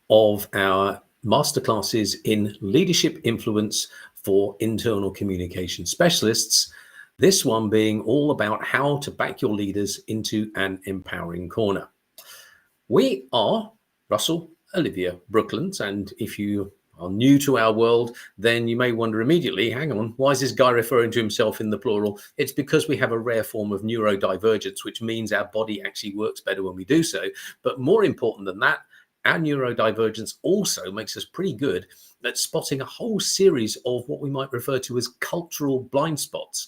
of our masterclasses in leadership influence for internal communication specialists. This one being all about how to back your leaders into an empowering corner. We are Russell, Olivia, Brooklands, and if you are new to our world, then you may wonder immediately, hang on, why is this guy referring to himself in the plural? It's because we have a rare form of neurodivergence, which means our body actually works better when we do so. But more important than that, our neurodivergence also makes us pretty good at spotting a whole series of what we might refer to as cultural blind spots,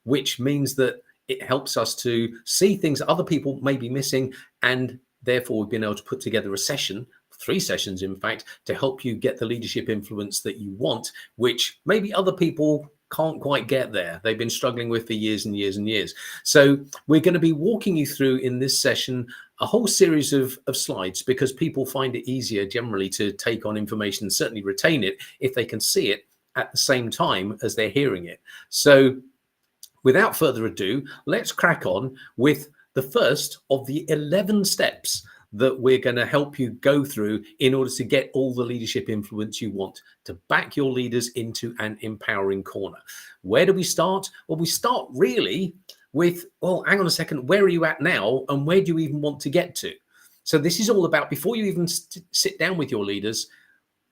which means that it helps us to see things other people may be missing, and therefore we've been able to put together a session, 3 sessions in fact, to help you get the leadership influence that you want, which maybe other people can't quite get there. They've been struggling with for years and years and years. So we're going to be walking you through in this session a whole series of slides, because people find it easier generally to take on information and certainly retain it if they can see it at the same time as they're hearing it. So without further ado, let's crack on with the first of the 11 steps that we're going to help you go through in order to get all the leadership influence you want to back your leaders into an empowering corner. Where do we start? Well, we start really with, well, hang on a second, where are you at now and where do you even want to get to? So this is all about, before you even sit down with your leaders,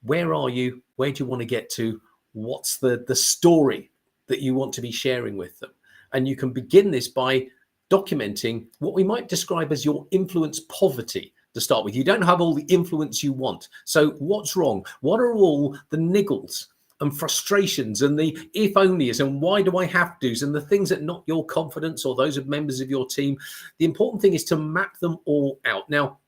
where are you? Where do you want to get to? What's the story that you want to be sharing with them? And you can begin this by documenting what we might describe as your influence poverty to start with. You don't have all the influence you want. So what's wrong? What are all the niggles and frustrations and the if onlys and why do I have to's and the things that knock your confidence or those of members of your team? The important thing is to map them all out. Now,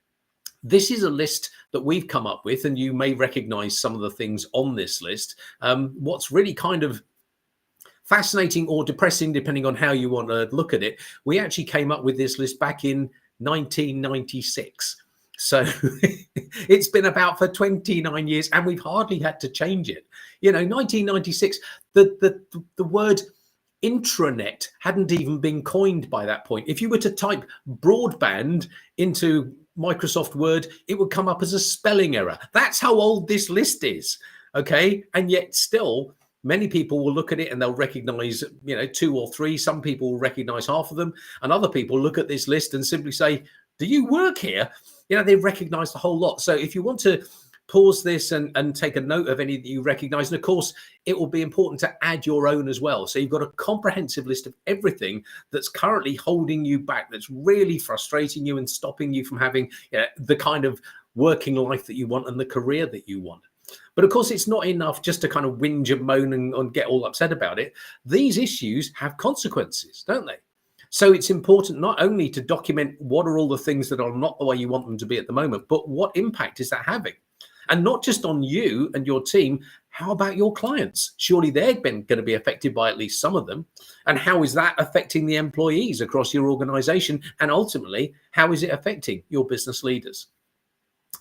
this is a list that we've come up with, and you may recognize some of the things on this list. What's really kind of fascinating or depressing, depending on how you want to look at it, we actually came up with this list back in 1996. So it's been about for 29 years and we've hardly had to change it. You know, 1996, the word intranet hadn't even been coined by that point. If you were to type broadband into Microsoft Word, it would come up as a spelling error. That's how old this list is. Okay. And yet still, many people will look at it and they'll recognize, 2 or 3. Some people will recognize half of them. And other people look at this list and simply say, do you work here? They recognize the whole lot. So if you want to pause this and take a note of any that you recognize, and of course, it will be important to add your own as well. So you've got a comprehensive list of everything that's currently holding you back, that's really frustrating you and stopping you from having the kind of working life that you want and the career that you want. But of course, it's not enough just to kind of whinge and moan and get all upset about it. These issues have consequences, don't they? So it's important not only to document what are all the things that are not the way you want them to be at the moment, but what impact is that having? And not just on you and your team, how about your clients? Surely they're going to be affected by at least some of them. And how is that affecting the employees across your organization? And ultimately, how is it affecting your business leaders?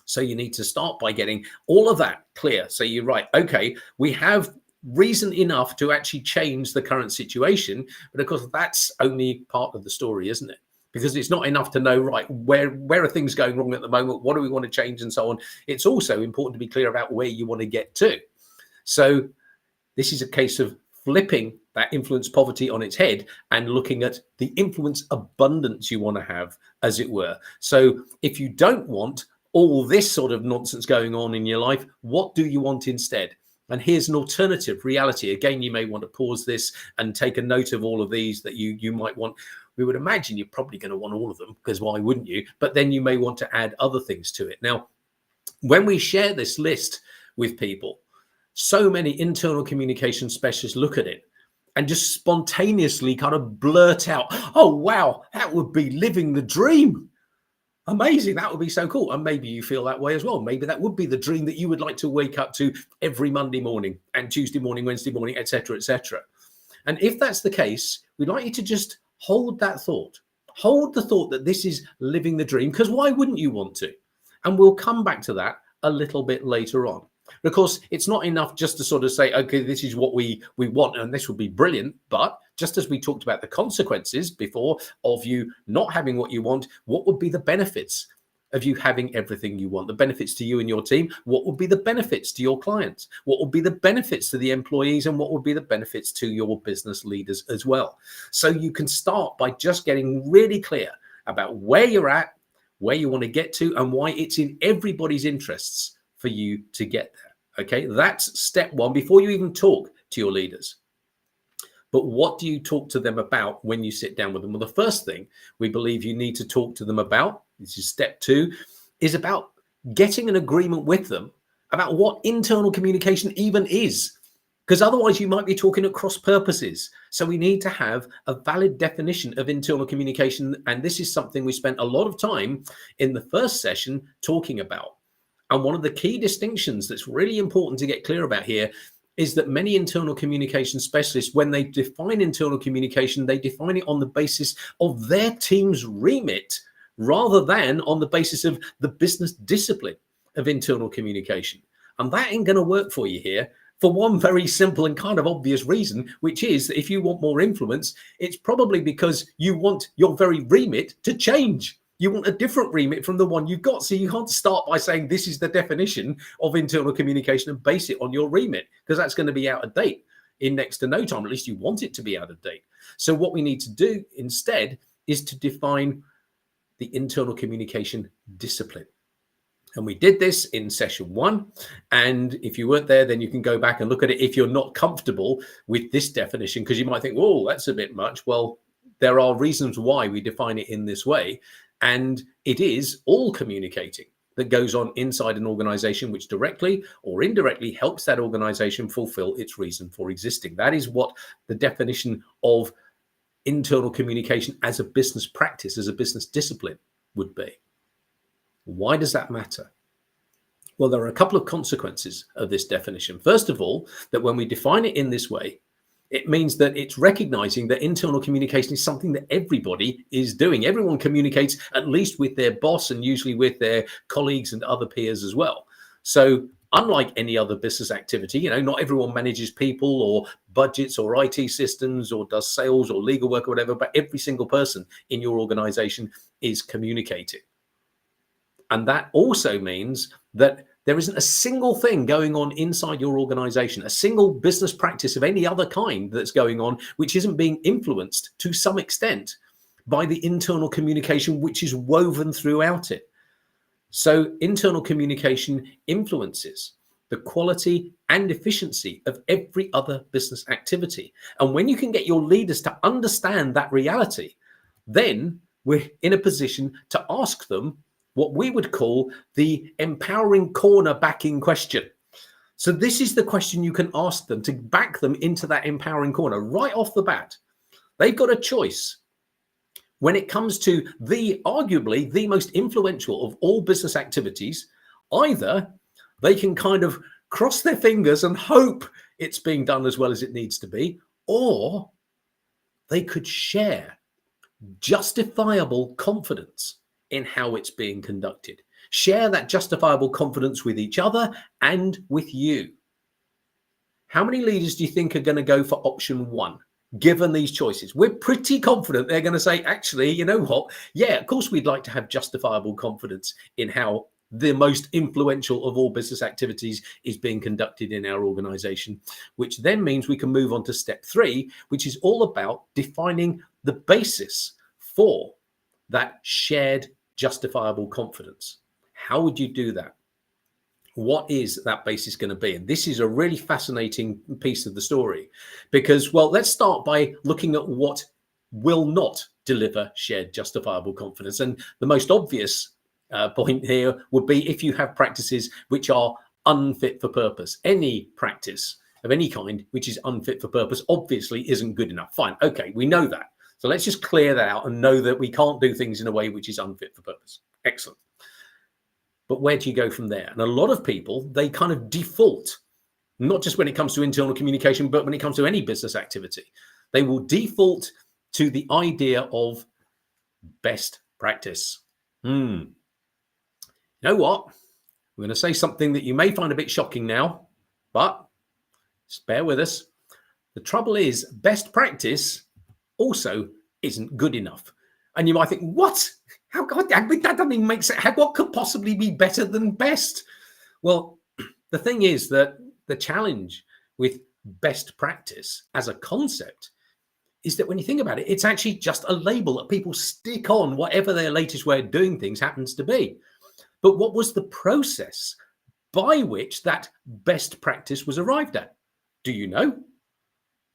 So you need to start by getting all of that clear. So you're right. Okay, we have reason enough to actually change the current situation. But of course, that's only part of the story, isn't it? Because it's not enough to know, right, where are things going wrong at the moment? What do we want to change and so on? It's also important to be clear about where you want to get to. So this is a case of flipping that influence poverty on its head and looking at the influence abundance you want to have, as it were. So if you don't want all this sort of nonsense going on in your life, what do you want instead? And here's an alternative reality. Again, you may want to pause this and take a note of all of these that you might want. We would imagine you're probably going to want all of them, because why wouldn't you? But then you may want to add other things to it. Now, when we share this list with people, so many internal communication specialists look at it and just spontaneously kind of blurt out, oh, wow, that would be living the dream. Amazing. That would be so cool. And maybe you feel that way as well. Maybe that would be the dream that you would like to wake up to every Monday morning and Tuesday morning, Wednesday morning, etc., etc. And if that's the case, we'd like you to just hold that thought. Hold the thought that this is living the dream, because why wouldn't you want to? And we'll come back to that a little bit later on. Of course, it's not enough just to sort of say, okay, this is what we want and this would be brilliant. But just as we talked about the consequences before of you not having what you want, what would be the benefits? of you having everything you want? The benefits to you and your team. What would be the benefits to your clients? What would be the benefits to the employees? And what would be the benefits to your business leaders as well? So you can start by just getting really clear about where you're at, where you want to get to, and why it's in everybody's interests for you to get there. Okay, that's step one before you even talk to your leaders. But what do you talk to them about when you sit down with them? Well, the first thing we believe you need to talk to them about, this is step two, is about getting an agreement with them about what internal communication even is. Because otherwise you might be talking at cross purposes. So we need to have a valid definition of internal communication. And this is something we spent a lot of time in the first session talking about. And one of the key distinctions that's really important to get clear about here is that many internal communication specialists, when they define internal communication, they define it on the basis of their team's remit rather than on the basis of the business discipline of internal communication. And that ain't going to work for you here for one very simple and kind of obvious reason, which is that if you want more influence, it's probably because you want your very remit to change. You want a different remit from the one you've got. So you can't start by saying this is the definition of internal communication and base it on your remit, because that's going to be out of date in next to no time. At least you want it to be out of date. So what we need to do instead is to define the internal communication discipline. And we did this in session one. And if you weren't there, then you can go back and look at it if you're not comfortable with this definition, because you might think, oh, that's a bit much. Well, there are reasons why we define it in this way. And it is all communicating that goes on inside an organization, which directly or indirectly helps that organization fulfill its reason for existing. That is what the definition of internal communication as a business practice, as a business discipline would be. Why does that matter? Well, there are a couple of consequences of this definition. First of all, that when we define it in this way, it means that it's recognizing that internal communication is something that everybody is doing. Everyone communicates at least with their boss and usually with their colleagues and other peers as well. So unlike any other business activity, not everyone manages people or budgets or IT systems or does sales or legal work or whatever, but every single person in your organization is communicating. And that also means that there isn't a single thing going on inside your organization, a single business practice of any other kind that's going on, which isn't being influenced to some extent by the internal communication, which is woven throughout it. So internal communication influences the quality and efficiency of every other business activity. And when you can get your leaders to understand that reality, then we're in a position to ask them what we would call the empowering cornerbacking question. So this is the question you can ask them to back them into that empowering corner right off the bat. They've got a choice. When it comes to arguably the most influential of all business activities, either they can kind of cross their fingers and hope it's being done as well as it needs to be, or they could share justifiable confidence in how it's being conducted. Share that justifiable confidence with each other and with you. How many leaders do you think are going to go for option one, given these choices? We're pretty confident they're going to say, actually, you know what? Yeah, of course, we'd like to have justifiable confidence in how the most influential of all business activities is being conducted in our organization, which then means we can move on to step three, which is all about defining the basis for that shared justifiable confidence. How would you do that? What is that basis going to be? And this is a really fascinating piece of the story because, well, let's start by looking at what will not deliver shared justifiable confidence. And the most obvious point here would be if you have practices which are unfit for purpose. Any practice of any kind which is unfit for purpose obviously isn't good enough. Fine. Okay, we know that. So let's just clear that out and know that we can't do things in a way which is unfit for purpose. Excellent. But where do you go from there? And a lot of people, they kind of default, not just when it comes to internal communication, but when it comes to any business activity. They will default to the idea of best practice. You know what? I'm going to say something that you may find a bit shocking now, but just bear with us. The trouble is, best practice also isn't good enough. And you might think, what? How God, I mean, that doesn't even make sense. What could possibly be better than best? Well, the thing is that the challenge with best practice as a concept is that when you think about it, it's actually just a label that people stick on whatever their latest way of doing things happens to be. But what was the process by which that best practice was arrived at? Do you know?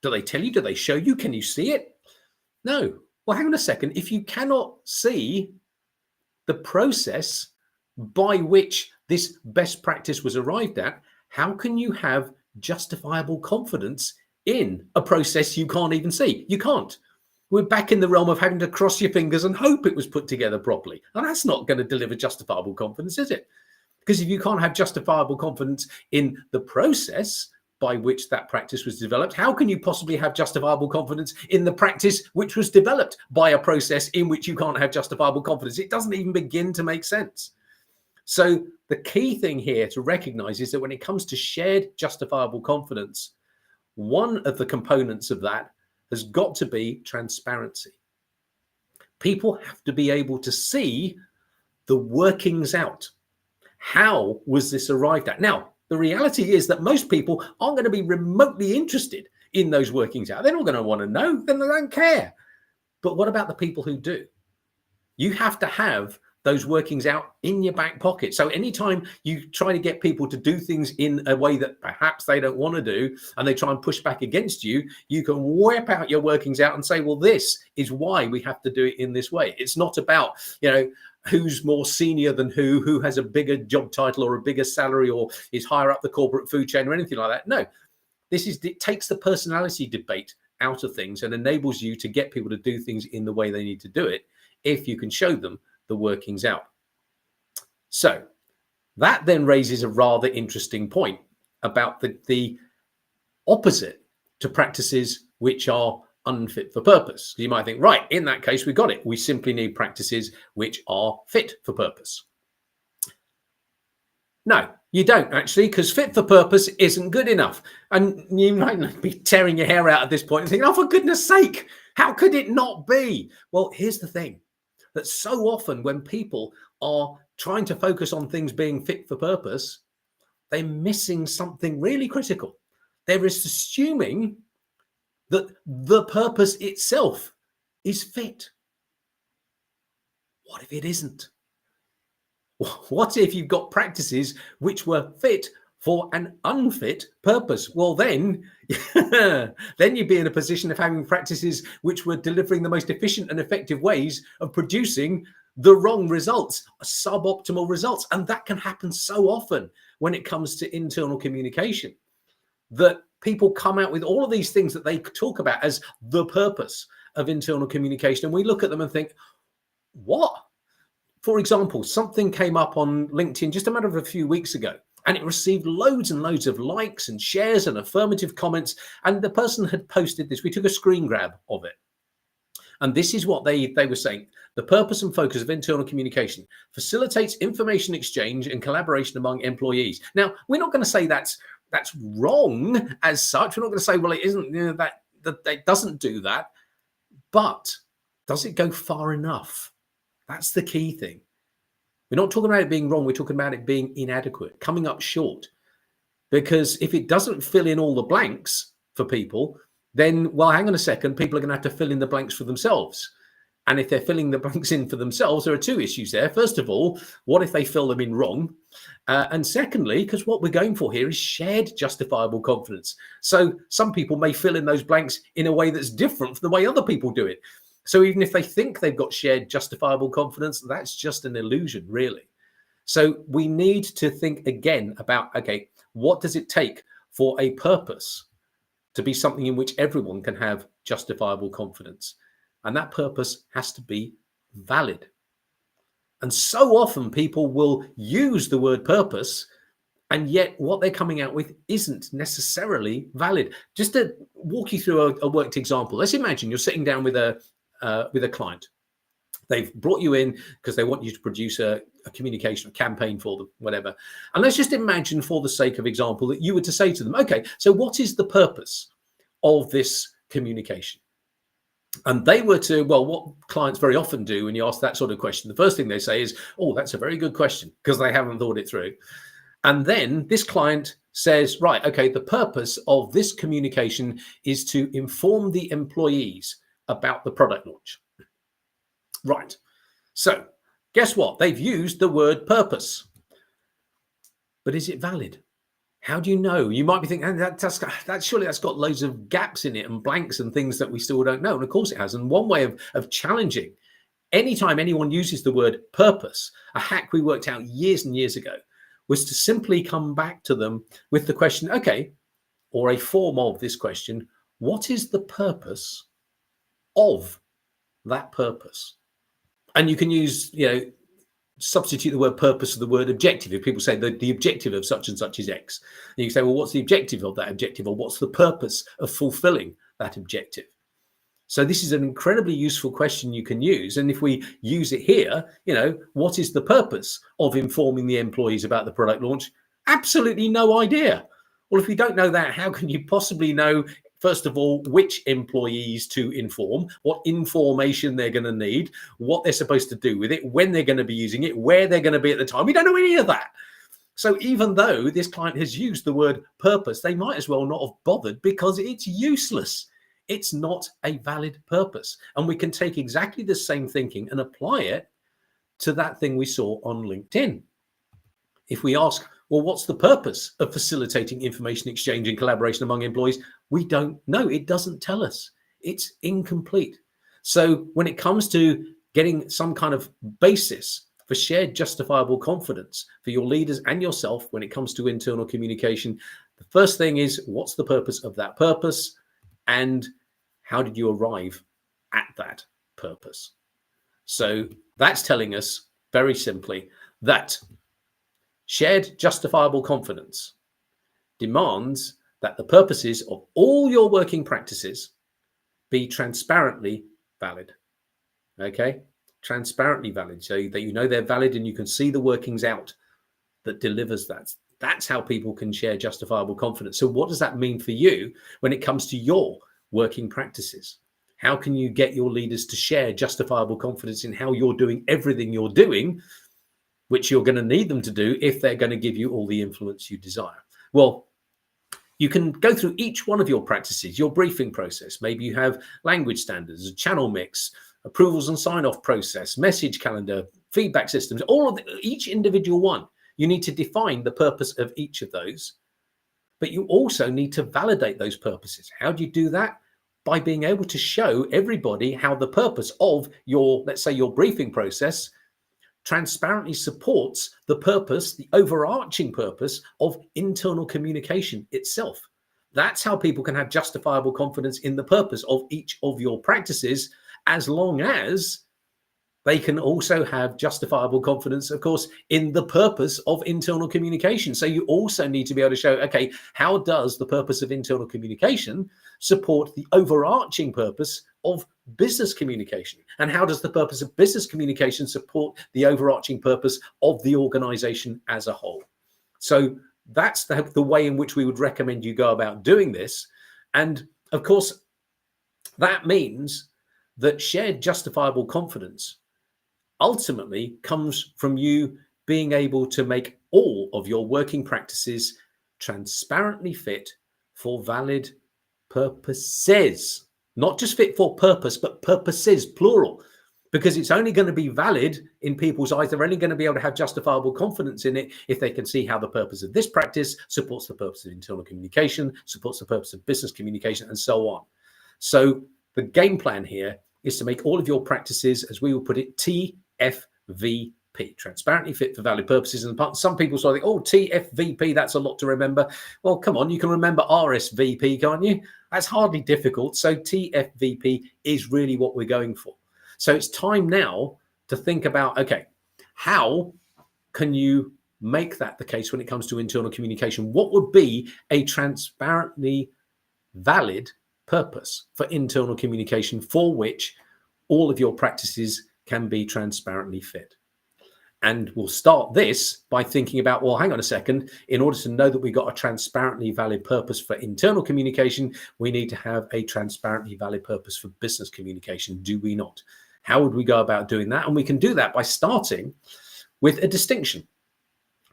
Do they tell you? Do they show you? Can you see it? No. Well, hang on a second. If you cannot see the process by which this best practice was arrived at, how can you have justifiable confidence in a process you can't even see? You can't. We're back in the realm of having to cross your fingers and hope it was put together properly. And that's not going to deliver justifiable confidence, is it? Because if you can't have justifiable confidence in the process by which that practice was developed, how can you possibly have justifiable confidence in the practice which was developed by a process in which you can't have justifiable confidence? It doesn't even begin to make sense. So the key thing here to recognize is that when it comes to shared justifiable confidence, one of the components of that has got to be transparency. People have to be able to see the workings out. How was this arrived at? Now, the reality is that most people aren't going to be remotely interested in those workings out. They're not going to want to know, then they don't care. But what about the people who do? You have to have those workings out in your back pocket. So anytime you try to get people to do things in a way that perhaps they don't want to do, and they try and push back against you, you can whip out your workings out and say, well, this is why we have to do it in this way. It's not about, who's more senior than who has a bigger job title or a bigger salary or is higher up the corporate food chain or anything like that. No, it takes the personality debate out of things and enables you to get people to do things in the way they need to do it if you can show them the workings out. So that then raises a rather interesting point about the opposite to practices which are unfit for purpose. You might think, right, in that case, we got it. We simply need practices which are fit for purpose. No, you don't actually, because fit for purpose isn't good enough. And you might be tearing your hair out at this point and thinking, oh, for goodness sake, how could it not be? Well, here's the thing, that so often when people are trying to focus on things being fit for purpose, they're missing something really critical. They're assuming that the purpose itself is fit. What if it isn't? What if you've got practices which were fit for an unfit purpose? Well, then you'd be in a position of having practices which were delivering the most efficient and effective ways of producing the wrong results, suboptimal results. And that can happen so often when it comes to internal communication, that people come out with all of these things that they talk about as the purpose of internal communication. And we look at them and think, what? For example, something came up on LinkedIn just a matter of a few weeks ago, and it received loads and loads of likes and shares and affirmative comments. And the person had posted this. We took a screen grab of it. And this is what they were saying. The purpose and focus of internal communication facilitates information exchange and collaboration among employees. Now, we're not going to say that's wrong as such. We're not going to say, well, it isn't, that it doesn't do that. But does it go far enough? That's the key thing. We're not talking about it being wrong. We're talking about it being inadequate, coming up short. Because if it doesn't fill in all the blanks for people, then, well, hang on a second, people are going to have to fill in the blanks for themselves. And if they're filling the blanks in for themselves, there are two issues there. First of all, what if they fill them in wrong? And secondly, because what we're going for here is shared justifiable confidence. So some people may fill in those blanks in a way that's different from the way other people do it. So even if they think they've got shared justifiable confidence, that's just an illusion, really. So we need to think again about, okay, what does it take for a purpose to be something in which everyone can have justifiable confidence? And that purpose has to be valid. And so often people will use the word purpose, and yet what they're coming out with isn't necessarily valid. Just to walk you through a worked example, let's imagine you're sitting down with a client. They've brought you in because they want you to produce a communication campaign for them, whatever. And let's just imagine, for the sake of example, that you were to say to them, okay, so what is the purpose of this communication? And they were to, well, what clients very often do when you ask that sort of question, the first thing they say is, oh, that's a very good question, because they haven't thought it through. And then this client says, right, okay, the purpose of this communication is to inform the employees about the product launch. Right. So guess what? They've used the word purpose. But is it valid? How do you know? You might be thinking, surely that's got loads of gaps in it and blanks and things that we still don't know. And of course it has. And one way of challenging, anytime anyone uses the word purpose, a hack we worked out years and years ago was to simply come back to them with the question, okay, or a form of this question, what is the purpose of that purpose? And you can use, substitute the word purpose for the word objective. If people say the objective of such and such is X, and you say, well, what's the objective of that objective, or what's the purpose of fulfilling that objective? So this is an incredibly useful question you can use. And if we use it here, what is the purpose of informing the employees about the product launch? Absolutely no idea. Well, if we don't know that, how can you possibly know, first of all, which employees to inform, what information they're going to need, what they're supposed to do with it, when they're going to be using it, where they're going to be at the time? We don't know any of that. So even though this client has used the word purpose, they might as well not have bothered, because it's useless. It's not a valid purpose. And we can take exactly the same thinking and apply it to that thing we saw on LinkedIn. If we ask, well, what's the purpose of facilitating information exchange and collaboration among employees? We don't know. It doesn't tell us. It's incomplete. So when it comes to getting some kind of basis for shared justifiable confidence for your leaders and yourself when it comes to internal communication, the first thing is, what's the purpose of that purpose? And how did you arrive at that purpose? So that's telling us very simply that shared justifiable confidence demands that the purposes of all your working practices be transparently valid. Okay? Transparently valid, so that they're valid and you can see the workings out that delivers that. That's how people can share justifiable confidence. So what does that mean for you when it comes to your working practices? How can you get your leaders to share justifiable confidence in how you're doing everything you're doing, which you're going to need them to do if they're going to give you all the influence you desire? Well, you can go through each one of your practices, your briefing process. Maybe you have language standards, a channel mix, approvals and sign-off process, message calendar, feedback systems, each individual one. You need to define the purpose of each of those, but you also need to validate those purposes. How do you do that? By being able to show everybody how the purpose of your, let's say, your briefing process transparently supports the purpose, the overarching purpose of internal communication itself. That's how people can have justifiable confidence in the purpose of each of your practices, as long as they can also have justifiable confidence, of course, in the purpose of internal communication. So you also need to be able to show, okay, how does the purpose of internal communication support the overarching purpose of business communication? And how does the purpose of business communication support the overarching purpose of the organization as a whole? So that's the way in which we would recommend you go about doing this. And of course, that means that shared justifiable confidence ultimately comes from you being able to make all of your working practices transparently fit for valid purposes. Not just fit for purpose, but purposes, plural. Because it's only going to be valid in people's eyes. They're only going to be able to have justifiable confidence in it if they can see how the purpose of this practice supports the purpose of internal communication, supports the purpose of business communication, and so on. So the game plan here is to make all of your practices, as we will put it, TFVP, transparently fit for valid purposes. And some people sort of think, oh, TFVP, that's a lot to remember. Well, come on, you can remember RSVP, can't you? That's hardly difficult. So TFVP is really what we're going for. So it's time now to think about, okay, how can you make that the case when it comes to internal communication? What would be a transparently valid purpose for internal communication for which all of your practices can be transparently fit? And we'll start this by thinking about, well, hang on a second, in order to know that we got a transparently valid purpose for internal communication, we need to have a transparently valid purpose for business communication, do we not? How would we go about doing that? And we can do that by starting with a distinction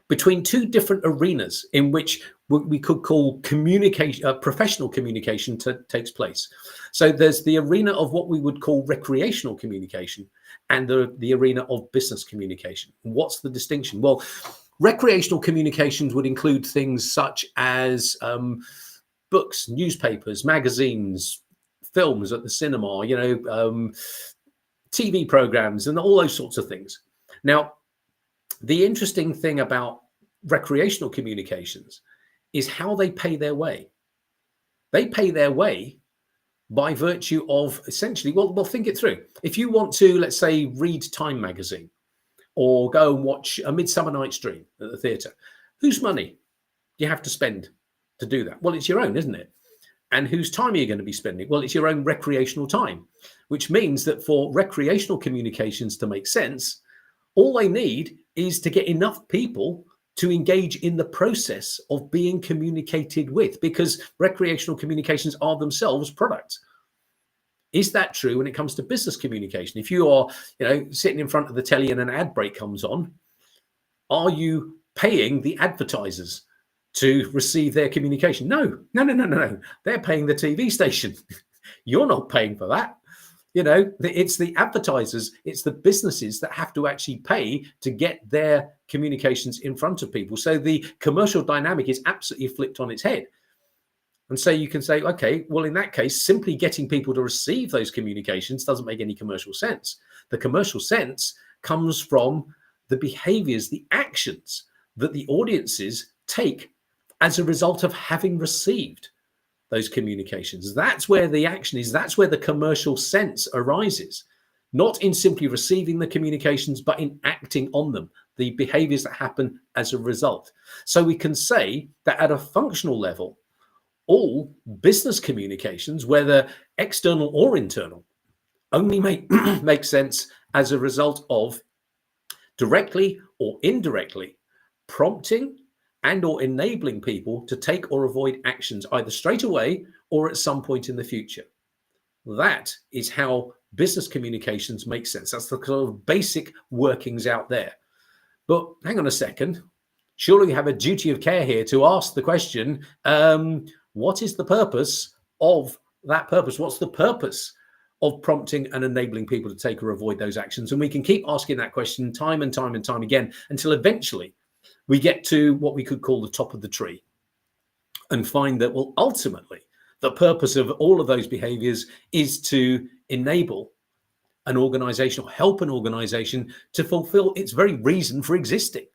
between two different arenas in which we could call communication, professional communication takes place. So there's the arena of what we would call recreational communication and the arena of business communication. What's the distinction? Well, recreational communications would include things such as books, newspapers, magazines, films at the cinema, TV programs, and all those sorts of things. Now, the interesting thing about recreational communications is how they pay their way. They pay their way by virtue of essentially, well, think it through. If you want to, let's say, read Time magazine or go and watch A Midsummer Night's Dream at the theatre, whose money do you have to spend to do that? Well, it's your own, isn't it? And whose time are you going to be spending? Well, it's your own recreational time, which means that for recreational communications to make sense, all they need is to get enough people to engage in the process of being communicated with, because recreational communications are themselves products. Is that true when it comes to business communication? If you are, sitting in front of the telly and an ad break comes on, are you paying the advertisers to receive their communication? No. They're paying the TV station. You're not paying for that. It's the advertisers, it's the businesses that have to actually pay to get their communications in front of people. So the commercial dynamic is absolutely flipped on its head. And so you can say, okay, well, in that case, simply getting people to receive those communications doesn't make any commercial sense. The commercial sense comes from the behaviors, the actions that the audiences take as a result of having received those communications. That's where the action is. That's where the commercial sense arises, not in simply receiving the communications, but in acting on them, the behaviors that happen as a result. So we can say that at a functional level, all business communications, whether external or internal, only make sense as a result of directly or indirectly prompting and or enabling people to take or avoid actions either straight away or at some point in the future. That is how business communications make sense. That's the sort of basic workings out there. But hang on a second. Surely we have a duty of care here to ask the question, what is the purpose of that purpose? What's the purpose of prompting and enabling people to take or avoid those actions? And we can keep asking that question time and time and time again until eventually we get to what we could call the top of the tree and find that, well, ultimately, the purpose of all of those behaviors is to enable an organization or help an organization to fulfill its very reason for existing.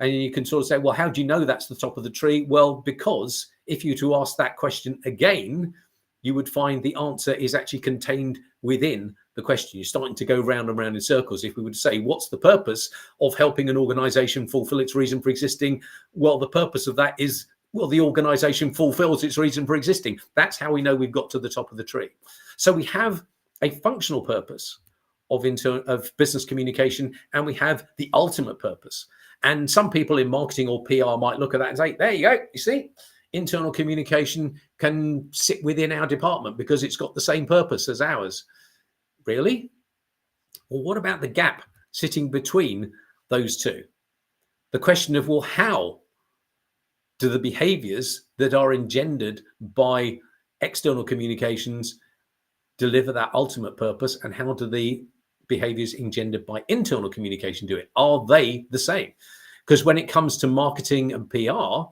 And you can sort of say, well, how do you know that's the top of the tree? Well, because if you were to ask that question again, you would find the answer is actually contained within the question. You're starting to go round and round in circles. If we would say, what's the purpose of helping an organization fulfill its reason for existing? Well, the purpose of that is, well, the organization fulfills its reason for existing. That's how we know we've got to the top of the tree. So we have a functional purpose of business communication, and we have the ultimate purpose. And some people in marketing or PR might look at that and say, there you go, you see, internal communication can sit within our department because it's got the same purpose as ours. Really? Well, what about the gap sitting between those two? The question of, well, how do the behaviors that are engendered by external communications deliver that ultimate purpose, and how do the behaviors engendered by internal communication do it? Are they the same? Because when it comes to marketing and PR,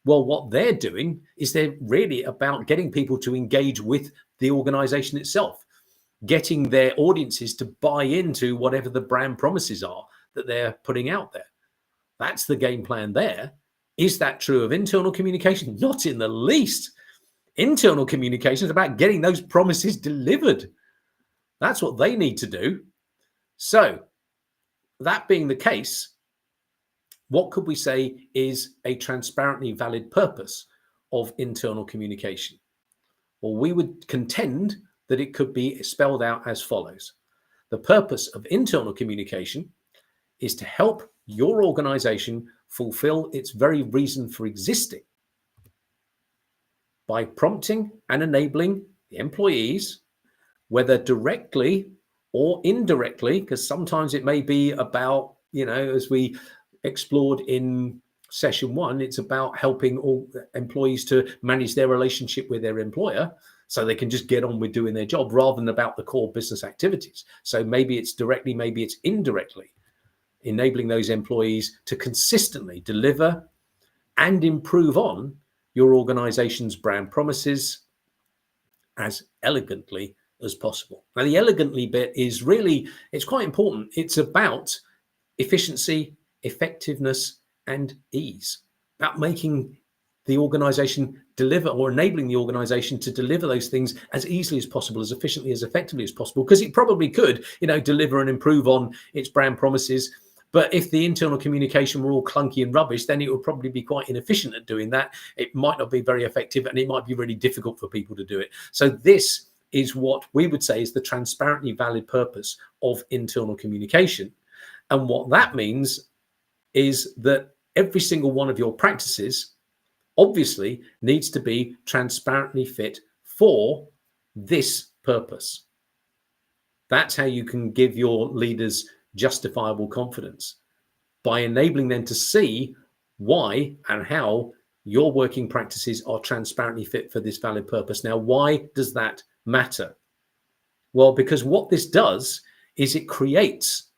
well, what they're doing is they're really about getting people to engage with the organization itself, getting their audiences to buy into whatever the brand promises are that they're putting out there. That's the game plan there. Is that true of internal communication? Not in the least. Internal communication is about getting those promises delivered. That's what they need to do. So, that being the case, what could we say is a transparently valid purpose of internal communication? Well, we would contend that it could be spelled out as follows. The purpose of internal communication is to help your organization fulfill its very reason for existing by prompting and enabling the employees, whether directly or indirectly, because sometimes it may be about, as we explored in session 1, it's about helping all employees to manage their relationship with their employer so they can just get on with doing their job rather than about the core business activities. So maybe it's directly, maybe it's indirectly enabling those employees to consistently deliver and improve on your organization's brand promises as elegantly as possible. Now, the elegantly bit is really, it's quite important. It's about efficiency, effectiveness, and ease, about making the organization deliver or enabling the organization to deliver those things as easily as possible, as efficiently, as effectively as possible, because it probably could, deliver and improve on its brand promises. But if the internal communication were all clunky and rubbish, then it would probably be quite inefficient at doing that. It might not be very effective, and it might be really difficult for people to do it. So this is what we would say is the transparently valid purpose of internal communication. And what that means is that every single one of your practices obviously needs to be transparently fit for this purpose. That's how you can give your leaders justifiable confidence, by enabling them to see why and how your working practices are transparently fit for this valid purpose. Now, why does that matter? Well, because what this does is it creates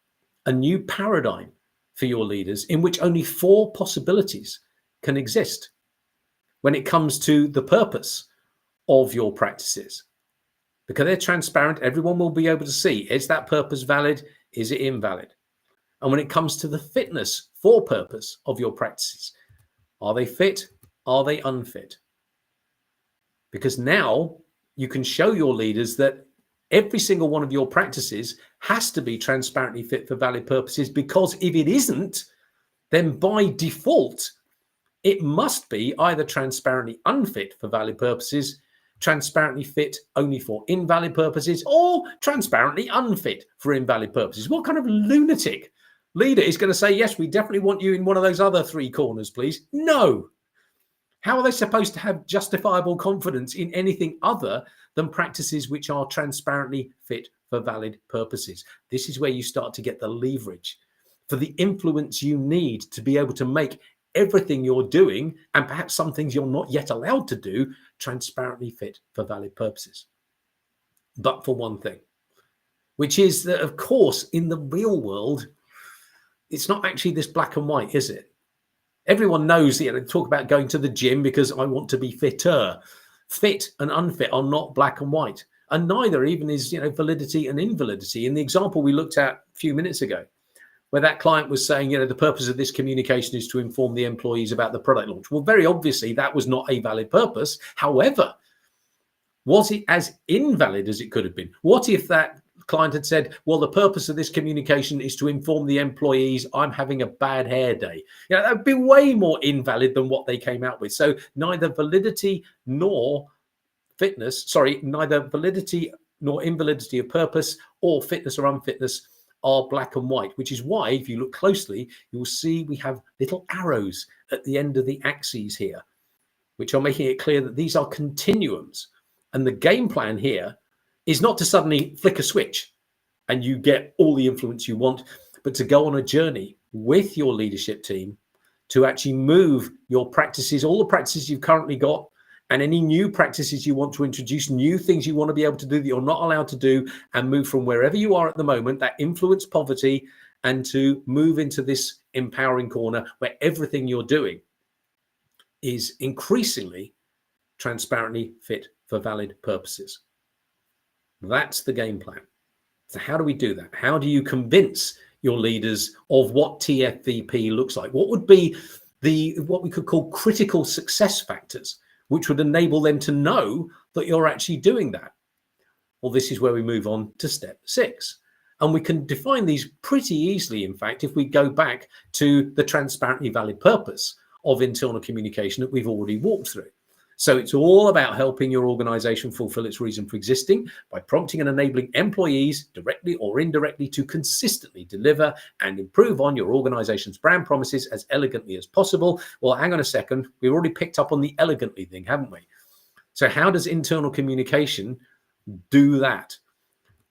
a new paradigm for your leaders in which only 4 possibilities can exist when it comes to the purpose of your practices. Because they're transparent, everyone will be able to see, is that purpose valid? Is it invalid? And when it comes to the fitness for purpose of your practices, are they fit? Are they unfit? Because now you can show your leaders that every single one of your practices has to be transparently fit for valid purposes, because if it isn't, then by default, it must be either transparently unfit for valid purposes, transparently fit only for invalid purposes, or transparently unfit for invalid purposes. What kind of lunatic leader is going to say, yes, we definitely want you in one of those other 3 corners, please? No. How are they supposed to have justifiable confidence in anything other than practices which are transparently fit for valid purposes? This is where you start to get the leverage for the influence you need to be able to make everything you're doing, and perhaps some things you're not yet allowed to do, transparently fit for valid purposes. But for one thing, which is that, of course, in the real world, it's not actually this black and white, is it? Everyone knows, they talk about going to the gym because I want to be fitter. Fit and unfit are not black and white, and neither even is, validity and invalidity. In the example we looked at a few minutes ago, where that client was saying, the purpose of this communication is to inform the employees about the product launch. Well, very obviously, that was not a valid purpose. However, was it as invalid as it could have been? What if that client had said, well, the purpose of this communication is to inform the employees I'm having a bad hair day? That would be way more invalid than what they came out with. So neither validity nor neither validity nor invalidity of purpose or fitness or unfitness are black and white, which is why, if you look closely, you'll see we have little arrows at the end of the axes here, which are making it clear that these are continuums. And the game plan here is not to suddenly flick a switch and you get all the influence you want, but to go on a journey with your leadership team to actually move your practices, all the practices you've currently got, and any new practices you want to introduce, new things you want to be able to do that you're not allowed to do, and move from wherever you are at the moment, that influence poverty, and to move into this empowering corner where everything you're doing is increasingly transparently fit for valid purposes. That's the game plan. So how do we do that? How do you convince your leaders of what TFVP looks like? What would be what we could call critical success factors, which would enable them to know that you're actually doing that? Well, this is where we move on to step 6. And we can define these pretty easily, in fact, if we go back to the transparently valid purpose of internal communication that we've already walked through. So it's all about helping your organization fulfill its reason for existing by prompting and enabling employees directly or indirectly to consistently deliver and improve on your organization's brand promises as elegantly as possible. Well, hang on a second. We've already picked up on the elegantly thing, haven't we? So how does internal communication do that?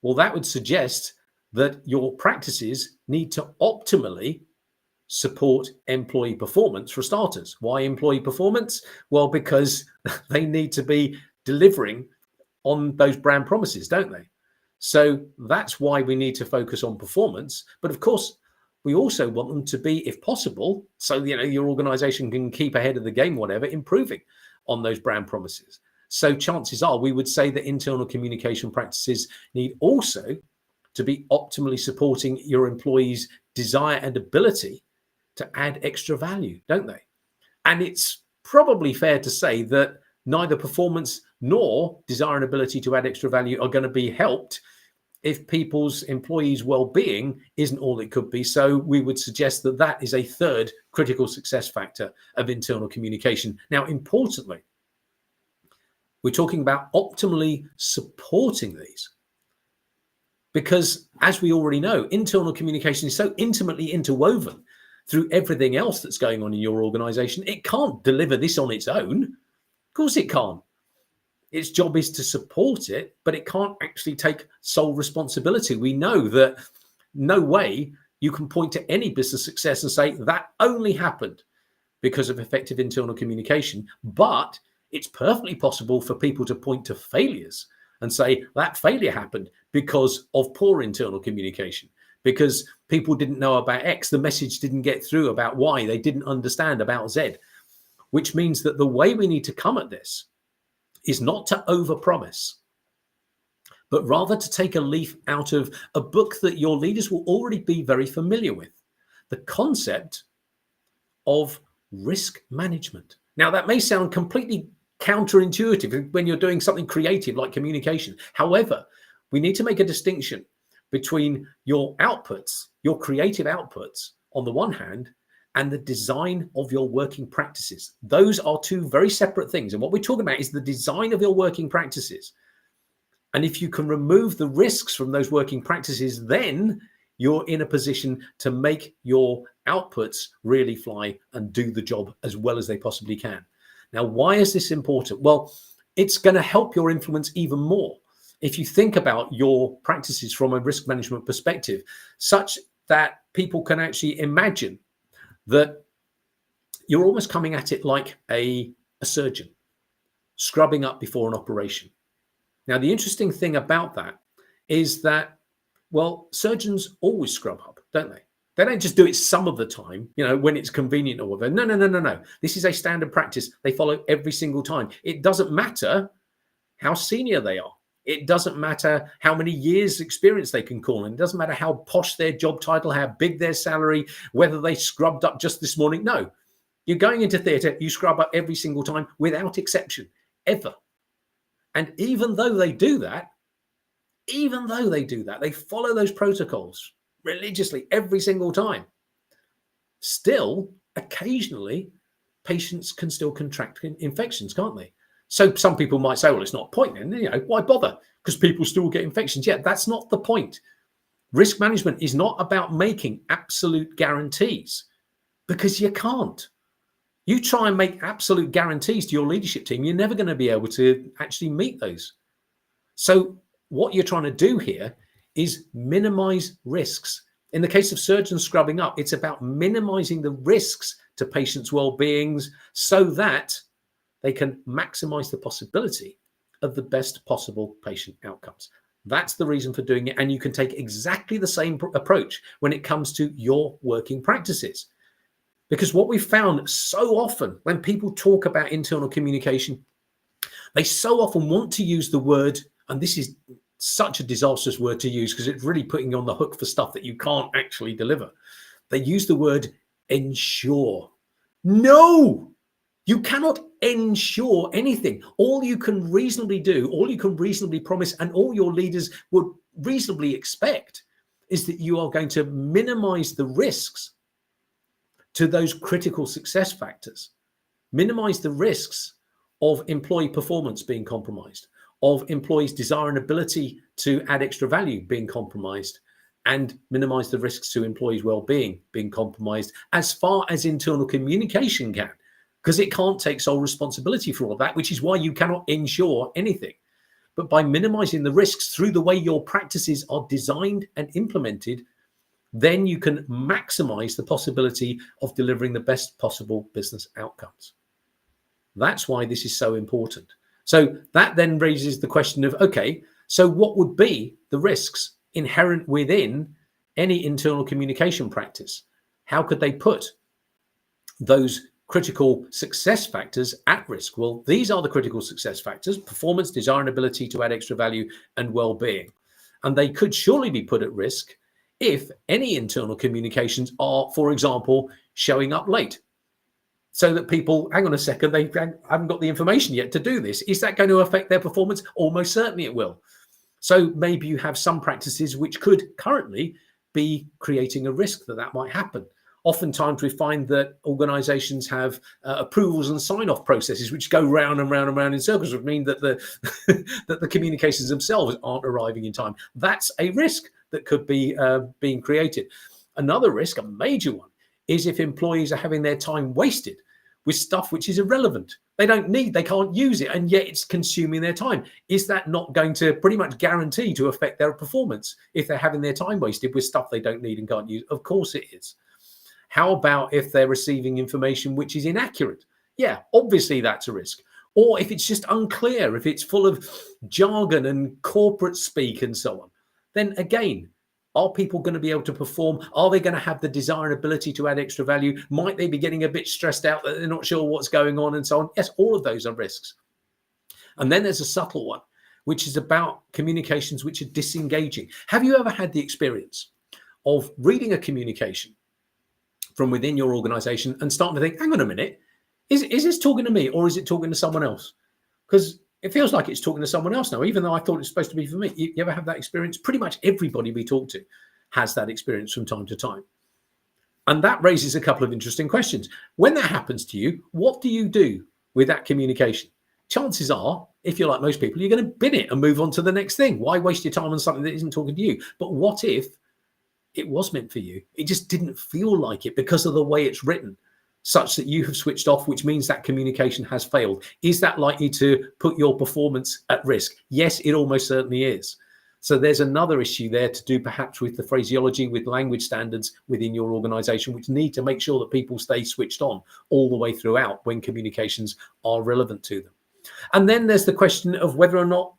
Well, that would suggest that your practices need to optimally support employee performance for starters. Why employee performance? Well, because they need to be delivering on those brand promises, don't they? So that's why we need to focus on performance. But of course, we also want them to be, if possible, so your organization can keep ahead of the game, whatever, improving on those brand promises. So chances are we would say that internal communication practices need also to be optimally supporting your employees' desire and ability to add extra value, don't they? And it's probably fair to say that neither performance nor desire and ability to add extra value are going to be helped if people's employees' well-being isn't all it could be. So we would suggest that that is a third critical success factor of internal communication. Now, importantly, we're talking about optimally supporting these. Because as we already know, internal communication is so intimately interwoven through everything else that's going on in your organization. It can't deliver this on its own. Of course it can't. Its job is to support it, but it can't actually take sole responsibility. We know that no way you can point to any business success and say that only happened because of effective internal communication. But it's perfectly possible for people to point to failures and say that failure happened because of poor internal communication, because people didn't know about X, the message didn't get through about Y, they didn't understand about Z, which means that the way we need to come at this is not to overpromise, but rather to take a leaf out of a book that your leaders will already be very familiar with, the concept of risk management. Now, that may sound completely counterintuitive when you're doing something creative like communication. However, we need to make a distinction between your outputs, your creative outputs on the one hand, and the design of your working practices. Those are two very separate things. And what we're talking about is the design of your working practices. And if you can remove the risks from those working practices, then you're in a position to make your outputs really fly and do the job as well as they possibly can. Now, why is this important? Well, it's going to help your influence even more if you think about your practices from a risk management perspective, such that people can actually imagine that you're almost coming at it like a surgeon scrubbing up before an operation. Now, the interesting thing about that is that, well, surgeons always scrub up, don't they? They don't just do it some of the time, when it's convenient or whatever. No. This is a standard practice. They follow every single time. It doesn't matter how senior they are. It doesn't matter how many years experience they can call in. It doesn't matter how posh their job title, how big their salary, whether they scrubbed up just this morning. No, you're going into theatre, you scrub up every single time without exception, ever. And even though they do that, they follow those protocols religiously every single time. Still, occasionally, patients can still contract infections, can't they? So some people might say, well, it's not a point then, why bother? Because people still get infections. Yeah, that's not the point. Risk management is not about making absolute guarantees, because you can't. You try and make absolute guarantees to your leadership team, you're never going to be able to actually meet those. So what you're trying to do here is minimize risks. In the case of surgeons scrubbing up, it's about minimizing the risks to patients' well-beings so that they can maximize the possibility of the best possible patient outcomes. That's the reason for doing it. And you can take exactly the same approach when it comes to your working practices. Because what we found so often when people talk about internal communication, they so often want to use the word, and this is such a disastrous word to use because it's really putting you on the hook for stuff that you can't actually deliver. They use the word ensure. No, you cannot ensure anything. All you can reasonably do, all you can reasonably promise, and all your leaders would reasonably expect is that you are going to minimize the risks to those critical success factors, minimize the risks of employee performance being compromised, of employees' desire and ability to add extra value being compromised, and minimize the risks to employees' well-being being compromised as far as internal communication can, because it can't take sole responsibility for all that, which is why you cannot ensure anything. But by minimizing the risks through the way your practices are designed and implemented, then you can maximize the possibility of delivering the best possible business outcomes. That's why this is so important. So that then raises the question of, okay, so what would be the risks inherent within any internal communication practice? How could they put those critical success factors at risk? Well, these are the critical success factors: performance, desire and ability to add extra value, and well-being. And they could surely be put at risk if any internal communications are, for example, showing up late. So that people, hang on a second, they haven't got the information yet to do this. Is that going to affect their performance? Almost certainly it will. So maybe you have some practices which could currently be creating a risk that might happen. Oftentimes we find that organizations have approvals and sign-off processes which go round and round and round in circles, which mean that the that the communications themselves aren't arriving in time. That's a risk that could be being created. Another risk, a major one, is if employees are having their time wasted with stuff which is irrelevant. They don't need, they can't use it, and yet it's consuming their time. Is that not going to pretty much guarantee to affect their performance if they're having their time wasted with stuff they don't need and can't use? Of course it is. How about if they're receiving information which is inaccurate? Yeah, obviously that's a risk. Or if it's just unclear, if it's full of jargon and corporate speak and so on, then again, are people going to be able to perform? Are they going to have the desire and ability to add extra value? Might they be getting a bit stressed out that they're not sure what's going on and so on? Yes, all of those are risks. And then there's a subtle one, which is about communications which are disengaging. Have you ever had the experience of reading a communication from within your organization and starting to think, hang on a minute, is this talking to me or is it talking to someone else? Because it feels like it's talking to someone else now, even though I thought it's supposed to be for me. You ever have that experience? Pretty much everybody we talk to has that experience from time to time. And that raises a couple of interesting questions. When that happens to you, what do you do with that communication? Chances are, if you're like most people, you're going to bin it and move on to the next thing. Why waste your time on something that isn't talking to you? But what if it was meant for you? It just didn't feel like it because of the way it's written, such that you have switched off, which means that communication has failed. Is that likely to put your performance at risk? Yes, it almost certainly is. So there's another issue there to do perhaps with the phraseology, with language standards within your organization, which need to make sure that people stay switched on all the way throughout when communications are relevant to them. And then there's the question of whether or not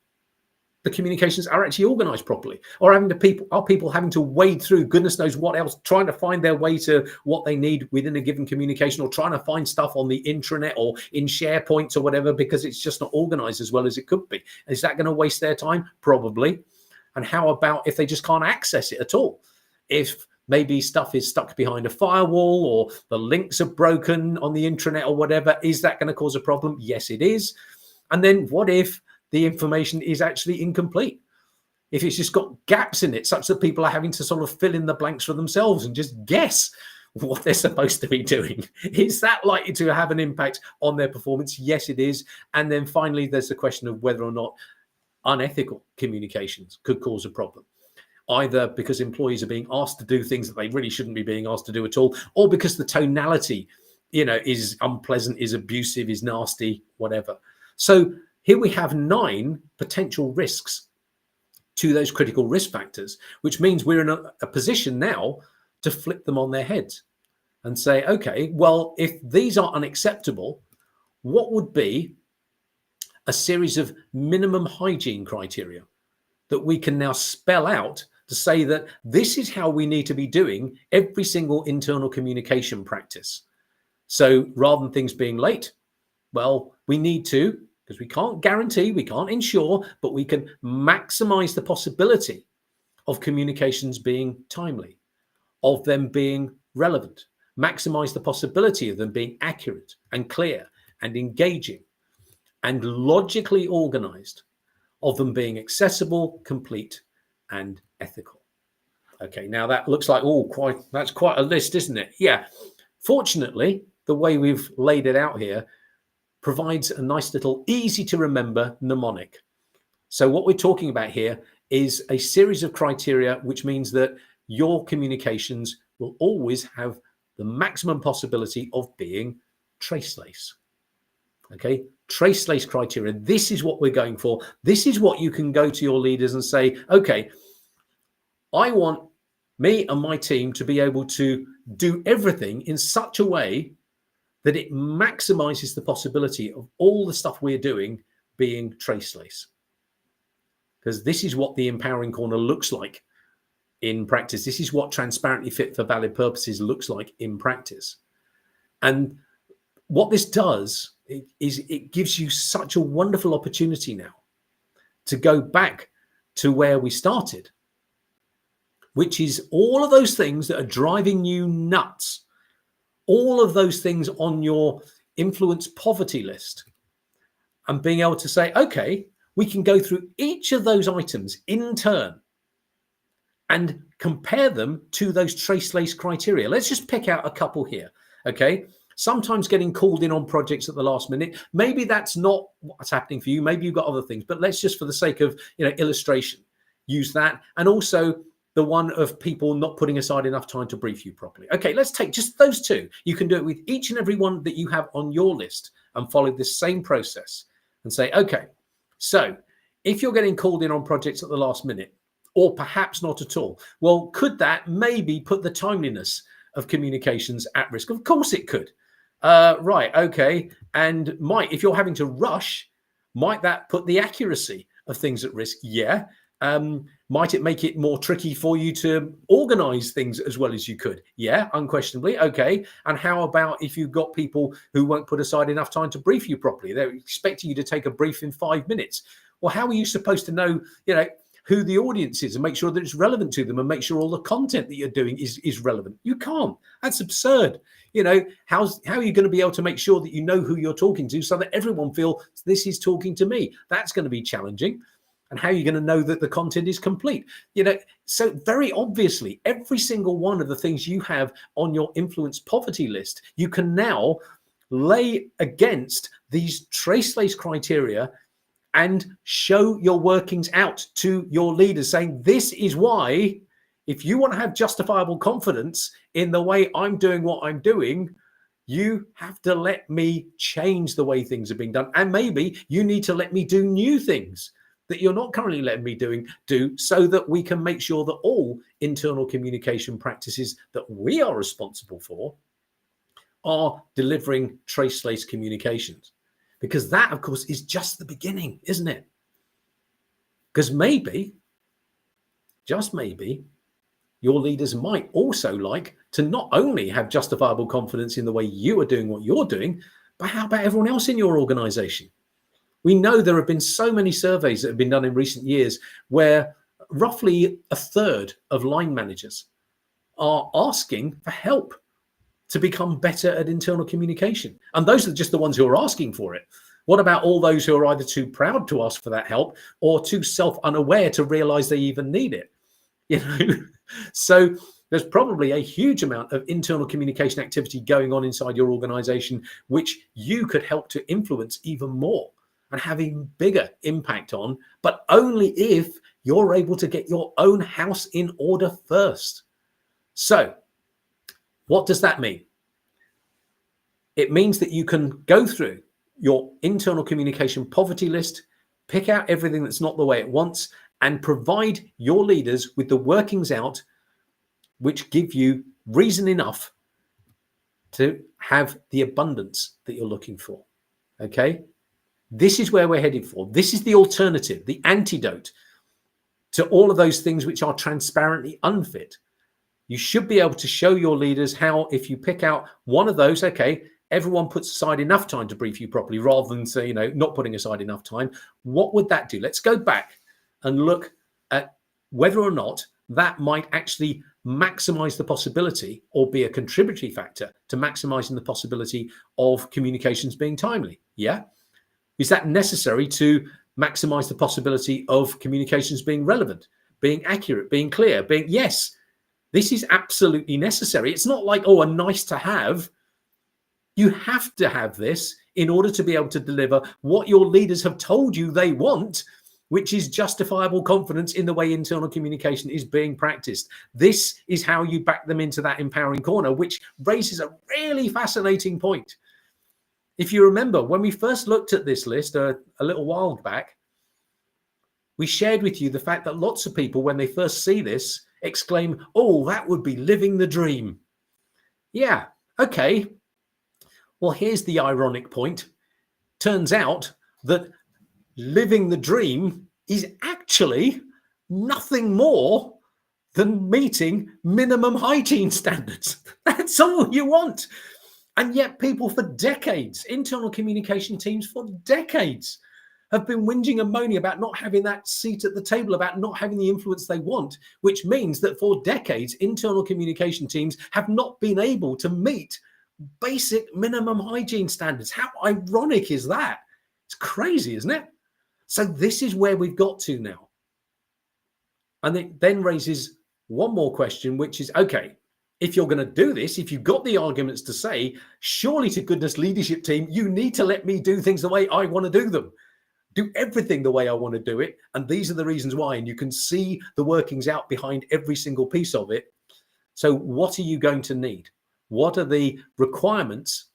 the communications are actually organized properly, or are people having to wade through goodness knows what else, trying to find their way to what they need within a given communication, or trying to find stuff on the intranet or in SharePoints or whatever, because it's just not organized as well as it could be. Is that going to waste their time? Probably. And how about if they just can't access it at all? If maybe stuff is stuck behind a firewall or the links are broken on the intranet or whatever, is that going to cause a problem? Yes, it is. And then what if the information is actually incomplete? If it's just got gaps in it, such that people are having to sort of fill in the blanks for themselves and just guess what they're supposed to be doing, is that likely to have an impact on their performance? Yes, it is. And then finally, there's the question of whether or not unethical communications could cause a problem, either because employees are being asked to do things that they really shouldn't be being asked to do at all, or because the tonality, is unpleasant, is abusive, is nasty, whatever. So here we have 9 potential risks to those critical risk factors, which means we're in a position now to flip them on their heads and say, okay, well, if these are unacceptable, what would be a series of minimum hygiene criteria that we can now spell out to say that this is how we need to be doing every single internal communication practice? So rather than things being late, well, we need to, because we can't guarantee, we can't ensure, but we can maximize the possibility of communications being timely, of them being relevant, maximize the possibility of them being accurate and clear and engaging and logically organized, of them being accessible, complete, and ethical. Okay, now that looks like, that's quite a list, isn't it? Yeah. Fortunately, the way we've laid it out here provides a nice little easy to remember mnemonic. So what we're talking about here is a series of criteria, which means that your communications will always have the maximum possibility of being traceless. Okay, traceless criteria. This is what we're going for. This is what you can go to your leaders and say, okay, I want me and my team to be able to do everything in such a way that it maximizes the possibility of all the stuff we're doing being traceless. Because this is what the empowering corner looks like in practice. This is what transparently fit for valid purposes looks like in practice. And what this does is it gives you such a wonderful opportunity now to go back to where we started, which is all of those things that are driving you nuts, all of those things on your influence poverty list, and being able to say, okay, we can go through each of those items in turn and compare them to those traceless criteria. Let's just pick out a couple here, okay? Sometimes getting called in on projects at the last minute, maybe that's not what's happening for you. Maybe you've got other things, but let's just, for the sake of illustration, use that. And also the one of people not putting aside enough time to brief you properly. Okay, let's take just those two. You can do it with each and every one that you have on your list and follow this same process and say, okay, so if you're getting called in on projects at the last minute, or perhaps not at all, well, could that maybe put the timeliness of communications at risk? Of course it could. Right, okay. And if you're having to rush, might that put the accuracy of things at risk? Yeah. Might it make it more tricky for you to organize things as well as you could? Yeah, unquestionably. Okay. And how about if you've got people who won't put aside enough time to brief you properly? They're expecting you to take a brief in 5 minutes. Well, how are you supposed to know, who the audience is and make sure that it's relevant to them and make sure all the content that you're doing is relevant? You can't. That's absurd. How are you going to be able to make sure that you know who you're talking to so that everyone feels this is talking to me? That's going to be challenging. And how are you going to know that the content is complete? So very obviously, every single one of the things you have on your influence poverty list, you can now lay against these traceless criteria and show your workings out to your leaders, saying, this is why, if you want to have justifiable confidence in the way I'm doing what I'm doing, you have to let me change the way things are being done. And maybe you need to let me do new things that you're not currently letting me do so that we can make sure that all internal communication practices that we are responsible for are delivering traceless communications. Because that, of course, is just the beginning, isn't it? Because maybe, just maybe, your leaders might also like to not only have justifiable confidence in the way you are doing what you're doing, but how about everyone else in your organization? We know there have been so many surveys that have been done in recent years where roughly a third of line managers are asking for help to become better at internal communication. And those are just the ones who are asking for it. What about all those who are either too proud to ask for that help or too self-unaware to realize they even need it? So there's probably a huge amount of internal communication activity going on inside your organization, which you could help to influence even more and have even bigger impact on, but only if you're able to get your own house in order first. So what does that mean? It means that you can go through your internal communication poverty list, pick out everything that's not the way it wants, and provide your leaders with the workings out which give you reason enough to have the abundance that you're looking for. Okay? This is where we're headed for. This is the alternative, the antidote to all of those things which are transparently unfit. You should be able to show your leaders how, if you pick out one of those, okay, everyone puts aside enough time to brief you properly rather than say, not putting aside enough time. What would that do? Let's go back and look at whether or not that might actually maximize the possibility or be a contributory factor to maximizing the possibility of communications being timely. Yeah. Is that necessary to maximize the possibility of communications being relevant, being accurate, being clear, yes. This is absolutely necessary. It's not like, a nice to have. You have to have this in order to be able to deliver what your leaders have told you they want, which is justifiable confidence in the way internal communication is being practiced. This is how you back them into that empowering corner, which raises a really fascinating point. If you remember, when we first looked at this list a little while back, we shared with you the fact that lots of people, when they first see this, exclaim, "Oh, that would be living the dream." Yeah, okay. Well, here's the ironic point. Turns out that living the dream is actually nothing more than meeting minimum hygiene standards. That's all you want. And yet people for decades, internal communication teams for decades, have been whinging and moaning about not having that seat at the table, about not having the influence they want, which means that for decades, internal communication teams have not been able to meet basic minimum hygiene standards. How ironic is that? It's crazy, isn't it? So this is where we've got to now. And it then raises one more question, which is, okay, if you're going to do this, if you've got the arguments to say, surely to goodness, leadership team, you need to let me do things the way I want to do them. Do everything the way I want to do it. And these are the reasons why. And you can see the workings out behind every single piece of it. So what are you going to need? What are the requirements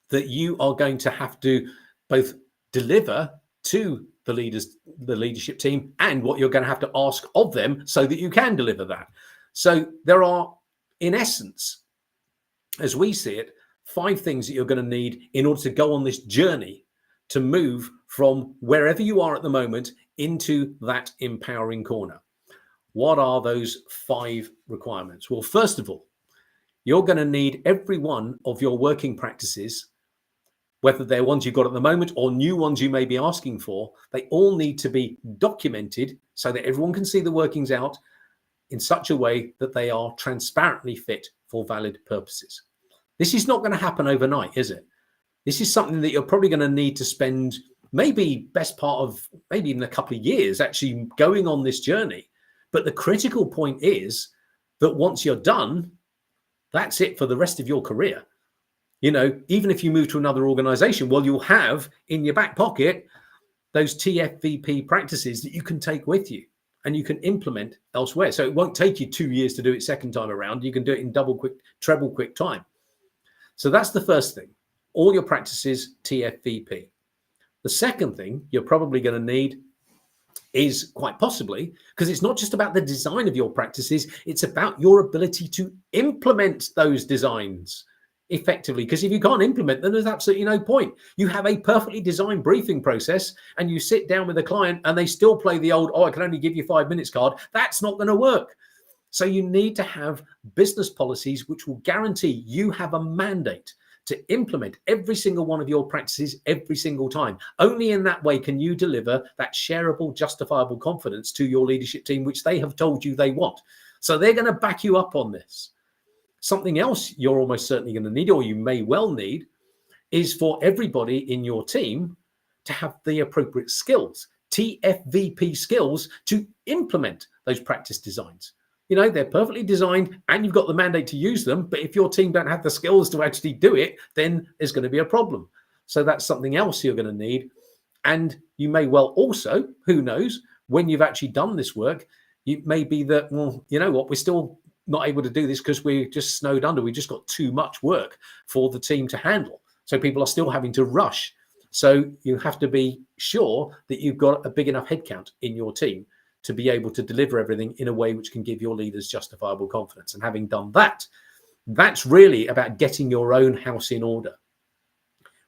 that you are going to have to both deliver to the leadership team, and what you're going to have to ask of them so that you can deliver that? So there are, in essence, as we see it, 5 things that you're going to need in order to go on this journey to move from wherever you are at the moment into that empowering corner. What are those 5 requirements? Well, first of all, you're going to need every one of your working practices, whether they're ones you've got at the moment or new ones you may be asking for, they all need to be documented so that everyone can see the workings out in such a way that they are transparently fit for valid purposes. This is not going to happen overnight, is it? This is something that you're probably going to need to spend maybe best part of maybe even a couple of years actually going on this journey. But the critical point is that once you're done, that's it for the rest of your career. You know, even if you move to another organization, well, you'll have in your back pocket those TFVP practices that you can take with you and you can implement elsewhere. So it won't take you 2 years to do it second time around. You can do it in treble quick time. So that's the first thing. All your practices, TFVP. The second thing you're probably going to need is quite possibly, because it's not just about the design of your practices, it's about your ability to implement those designs effectively. Because if you can't implement them, there's absolutely no point. You have a perfectly designed briefing process and you sit down with a client and they still play the old, "Oh, I can only give you 5 minutes" card. That's not going to work. So you need to have business policies which will guarantee you have a mandate to implement every single one of your practices every single time. Only in that way can you deliver that shareable, justifiable confidence to your leadership team, which they have told you they want. So they're going to back you up on this. Something else you're almost certainly going to need, or you may well need, is for everybody in your team to have the appropriate skills, TFVP skills, to implement those practice designs. You know, they're perfectly designed and you've got the mandate to use them. But if your team don't have the skills to actually do it, then there's going to be a problem. So that's something else you're going to need. And you may well also, who knows, when you've actually done this work, it may be that, well, you know what, we're still not able to do this because we're just snowed under. We just got too much work for the team to handle. So people are still having to rush. So you have to be sure that you've got a big enough headcount in your team to be able to deliver everything in a way which can give your leaders justifiable confidence. And having done that, that's really about getting your own house in order,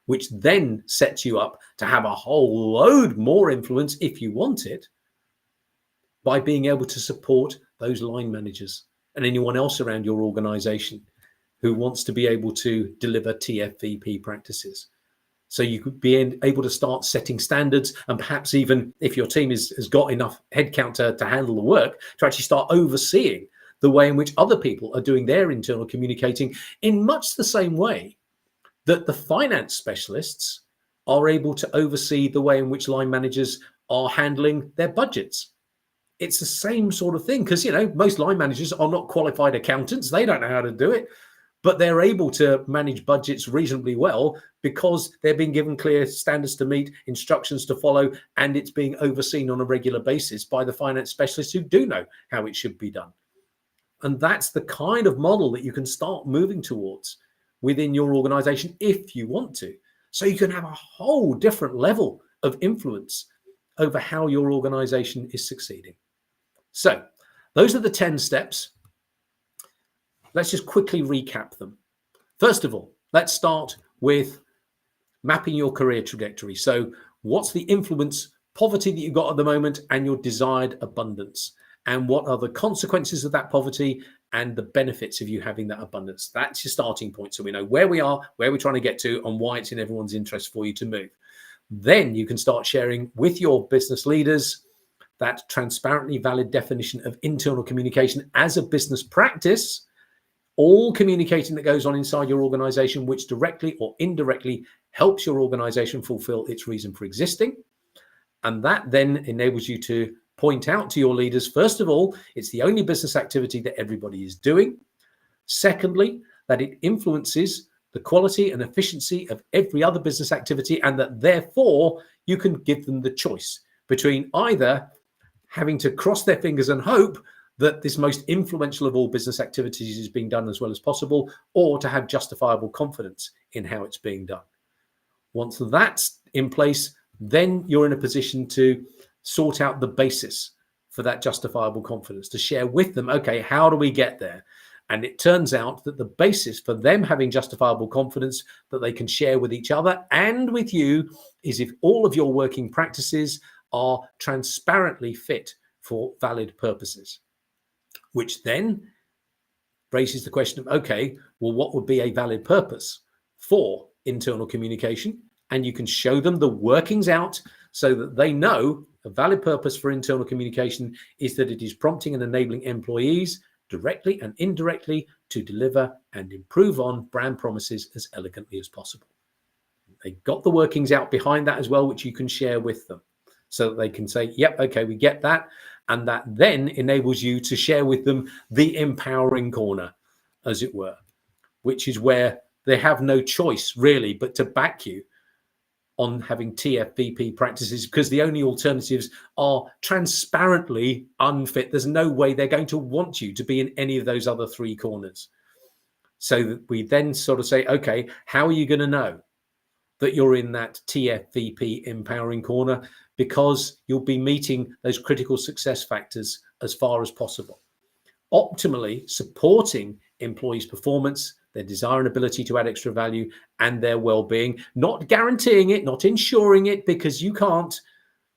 which then sets you up to have a whole load more influence, if you want it, by being able to support those line managers and anyone else around your organization who wants to be able to deliver TFVP practices. So you could be able to start setting standards, and perhaps even if your team has got enough headcount to handle the work, to actually start overseeing the way in which other people are doing their internal communicating, in much the same way that the finance specialists are able to oversee the way in which line managers are handling their budgets. It's the same sort of thing, because, you know, most line managers are not qualified accountants. They don't know how to do it. but they're able to manage budgets reasonably well because they're being given clear standards to meet, instructions to follow, and it's being overseen on a regular basis by the finance specialists who do know how it should be done. And that's the kind of model that you can start moving towards within your organization if you want to. So you can have a whole different level of influence over how your organization is succeeding. So those are the 10 steps. Let's just quickly recap them. First of all, let's start with mapping your career trajectory. So what's the influence poverty that you've got at the moment and your desired abundance? And what are the consequences of that poverty and the benefits of you having that abundance? That's your starting point. So we know where we are, where we're trying to get to, and why it's in everyone's interest for you to move. Then you can start sharing with your business leaders that transparently valid definition of internal communication as a business practice, all communicating that goes on inside your organization, which directly or indirectly helps your organization fulfill its reason for existing. And that then enables you to point out to your leaders, first of all, it's the only business activity that everybody is doing. Secondly, that it influences the quality and efficiency of every other business activity, and that therefore you can give them the choice between either having to cross their fingers and hope that this most influential of all business activities is being done as well as possible, or to have justifiable confidence in how it's being done. Once that's in place, then you're in a position to sort out the basis for that justifiable confidence, to share with them, okay, how do we get there? And it turns out that the basis for them having justifiable confidence that they can share with each other and with you is if all of your working practices are transparently fit for valid purposes, which then raises the question of, okay, well, what would be a valid purpose for internal communication? And you can show them the workings out so that they know a valid purpose for internal communication is that it is prompting and enabling employees directly and indirectly to deliver and improve on brand promises as elegantly as possible. They've got the workings out behind that as well, which you can share with them so that they can say, yep, okay, we get that. And that then enables you to share with them the empowering corner, as it were, which is where they have no choice really but to back you on having TFVP practices, because the only alternatives are transparently unfit. There's no way they're going to want you to be in any of those other three corners. So that we then sort of say, okay, how are you going to know that you're in that TFVP empowering corner? Because you'll be meeting those critical success factors as far as possible. Optimally supporting employees' performance, their desire and ability to add extra value, and their well-being, not guaranteeing it, not ensuring it, because you can't,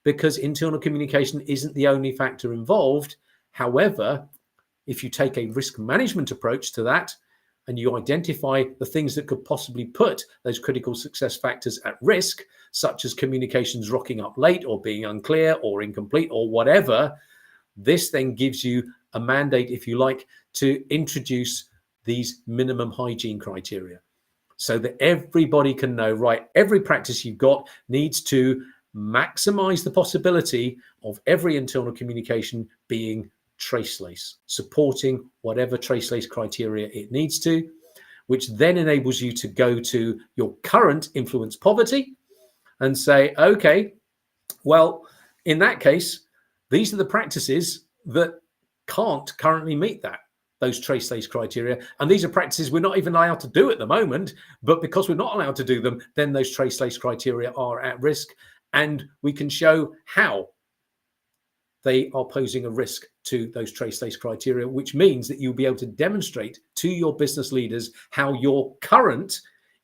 because internal communication isn't the only factor involved. However, if you take a risk management approach to that and you identify the things that could possibly put those critical success factors at risk, such as communications rocking up late or being unclear or incomplete or whatever, this then gives you a mandate, if you like, to introduce these minimum hygiene criteria so that everybody can know, right, every practice you've got needs to maximize the possibility of every internal communication being traceless, supporting whatever traceless criteria it needs to, which then enables you to go to your current influence poverty and say, okay, well, in that case, these are the practices that can't currently meet those traceless criteria. And these are practices we're not even allowed to do at the moment, but because we're not allowed to do them, then those traceless criteria are at risk. And we can show how they are posing a risk to those traceless criteria, which means that you'll be able to demonstrate to your business leaders how your current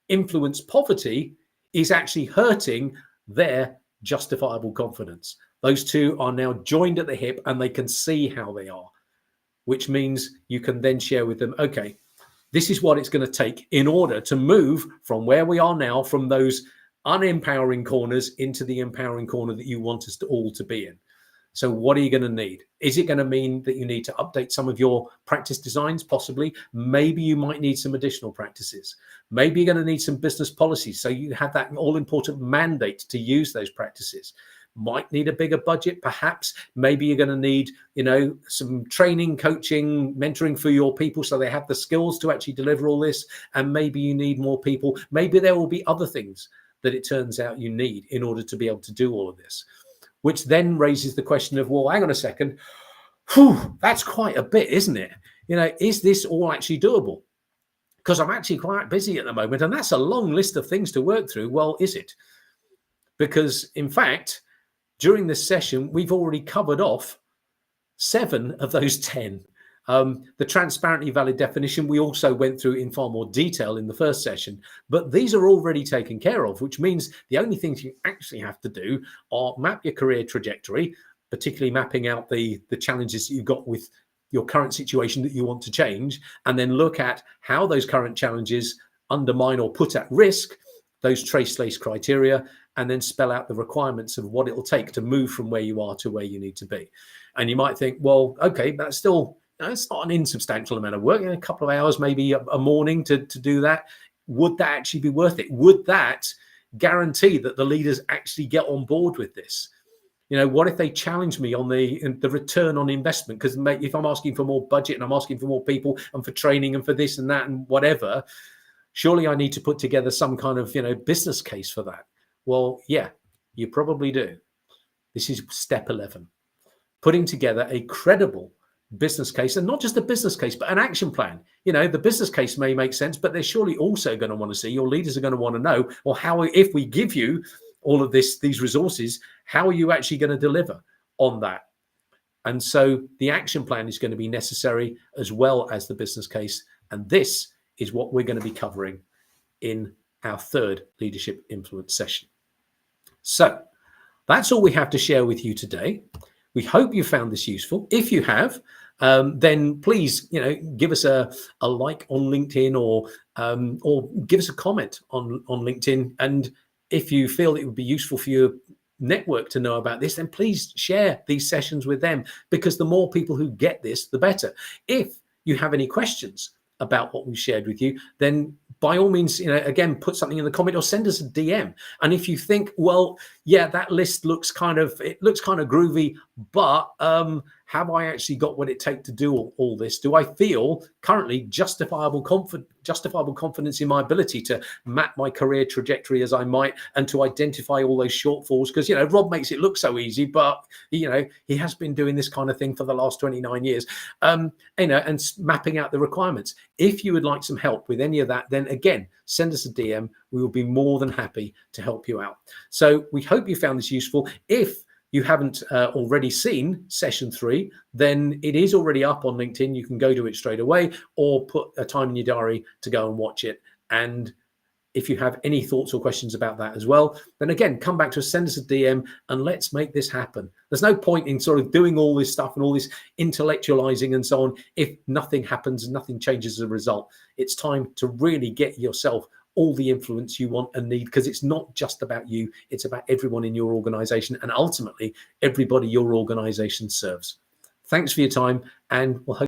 influence poverty is actually hurting their justifiable confidence. Those two are now joined at the hip and they can see how they are, which means you can then share with them, okay, this is what it's going to take in order to move from where we are now, from those unempowering corners into the empowering corner that you want us to all to be in. So what are you going to need? Is it going to mean that you need to update some of your practice designs? Possibly. Maybe you might need some additional practices. Maybe you're going to need some business policies so you have that all-important mandate to use those practices. might need a bigger budget, perhaps. Maybe you're going to need, some training, coaching, mentoring for your people so they have the skills to actually deliver all this. And maybe you need more people. Maybe there will be other things that it turns out you need in order to be able to do all of this, which then raises the question of, well, hang on a second. Whew, that's quite a bit, isn't it? Is this all actually doable? Because I'm actually quite busy at the moment, and that's a long list of things to work through. Well, is it? Because in fact, during this session, we've already covered off 7 of those 10. The transparently valid definition, we also went through in far more detail in the first session, but these are already taken care of, which means the only things you actually have to do are map your career trajectory, particularly mapping out the challenges that you've got with your current situation that you want to change, and then look at how those current challenges undermine or put at risk those trace criteria, and then spell out the requirements of what it'll take to move from where you are to where you need to be. And you might think, well, okay, that's still, it's not an insubstantial amount of work, a couple of hours, maybe a morning to do that. Would that actually be worth it? Would that guarantee that the leaders actually get on board with this? What if they challenge me on the return on investment? Because if I'm asking for more budget and I'm asking for more people and for training and for this and that and whatever, surely I need to put together some kind of, business case for that. Well, yeah, you probably do. This is step 11, putting together a credible business case, and not just a business case, but an action plan. The business case may make sense, but they're surely also going to want to see, your leaders are going to want to know, well, how, if we give you all of these resources, how are you actually going to deliver on that? And so the action plan is going to be necessary as well as the business case. And this is what we're going to be covering in our 3rd leadership influence session. So that's all we have to share with you today. We hope you found this useful. If you have, then please, give us a like on LinkedIn, or give us a comment on LinkedIn. And if you feel it would be useful for your network to know about this, then please share these sessions with them, because the more people who get this, the better. If you have any questions about what we shared with you, then by all means, again, put something in the comment or send us a DM. And if you think, well, yeah, that list looks kind of groovy, but have I actually got what it takes to do all this? Do I feel currently justifiable confidence in my ability to map my career trajectory as I might, and to identify all those shortfalls? Because, Rob makes it look so easy, but, he has been doing this kind of thing for the last 29 years, and mapping out the requirements. If you would like some help with any of that, then again, send us a DM. We will be more than happy to help you out. So we hope you found this useful. If you haven't already seen session 3, then it is already up on LinkedIn. You can go to it straight away, or put a time in your diary to go and watch it. And if you have any thoughts or questions about that as well, then again, come back to us, send us a DM, and let's make this happen. There's no point in sort of doing all this stuff and all this intellectualizing and so on if nothing happens and nothing changes as a result. It's time to really get yourself all the influence you want and need, because it's not just about you, it's about everyone in your organization, and ultimately everybody your organization serves. Thanks for your time, and we'll hope